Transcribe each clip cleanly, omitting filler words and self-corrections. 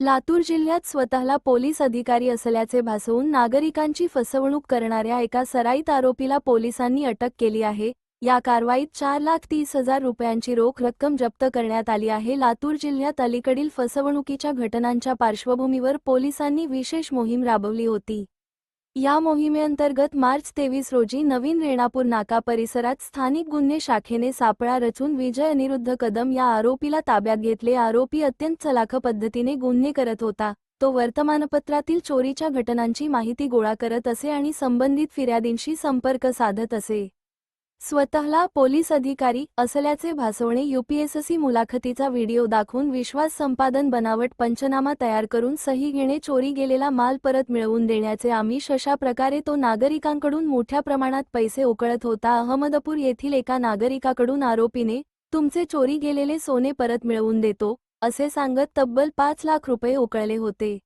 लातूर जिल्ह्यात स्वतःला पोलीस अधिकारी असल्याचे भासवून नागरिकांची फसवणूक करणाऱ्या एका सराईत आरोपीला पोलिसांनी अटक केली आहे। या कारवाईत 4,30,000 रुपयांची रोख रक्कम जप्त करण्यात आली आहे। लातूर जिल्ह्यात अलीकडील फसवणुकीच्या घटनांच्या पार्श्वभूमीवर पोलिसांनी विशेष मोहीम राबवली होती। या मोहिमेअंतर्गत मार्च 23 रोजी नवीन रेणापूर नाका परिसरात स्थानिक गुन्हे शाखेने सापळा रचून विजय अनिरुद्ध कदम या आरोपीला ताब्यात घेतले। आरोपी अत्यंत चलाख पद्धतीने गुन्हे करत होता। तो वर्तमानपत्रातील चोरीच्या घटनांची माहिती गोळा करत असे आणि संबंधित फिर्यादींशी संपर्क साधत असे। स्वतःला पोलीस अधिकारी असल्याचे भासवणे, यूपीएससी मुलाखतीचा व्हिडिओ दाखवून विश्वास संपादन, बनावट पंचनामा तयार करून सही घेणे, चोरी गेलेला माल परत मिळवून देण्याचे आमिष, अशा प्रकारे तो नागरिकांकडून मोठ्या प्रमाणात पैसे उकळत होता। अहमदपूर येथील एका नागरिकाकडून आरोपीने तुमचे चोरी गेलेले सोने परत मिळवून देतो असे सांगत तब्बल 5 लाख रुपये उकळले होते।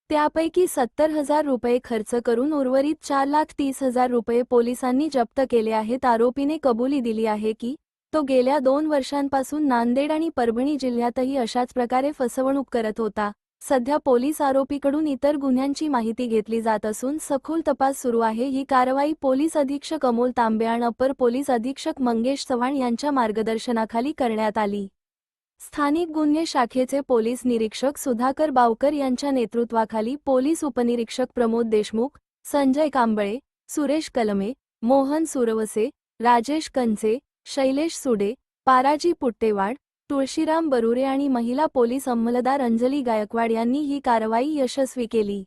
त्यापैकी 70,000 रुपये खर्च करून उर्वरित 4,30,000 रुपये पोलिसांनी जप्त केले आहेत। आरोपीने कबुली दिली आहे की तो गेल्या 2 वर्षांपासून नांदेड आणि परभणी जिल्ह्यातही अशाच प्रकारे फसवणूक करत होता। सध्या पोलीस आरोपीकडून इतर गुन्ह्यांची माहिती घेतली जात असून सखोल तपास सुरू आहे। ही कारवाई पोलीस अधीक्षक अमोल तांबे आणि अपर पोलीस अधीक्षक मंगेश चव्हाण यांच्या मार्गदर्शनाखाली करण्यात आली। स्थानिक गुन्हे शाखेचे पोलीस निरीक्षक सुधाकर बावकर यांच्या नेतृत्वाखाली पोलीस उपनिरीक्षक प्रमोद देशमुख, संजय कांबळे, सुरेश कलमे, मोहन सुरवसे, राजेश कंचे, शैलेश सुडे, पाराजी पुट्टेवाड, तुळशीराम बरुरे आणि महिला पोलीस अंमलदार अंजली गायकवाड यांनी ही कारवाई यशस्वी केली।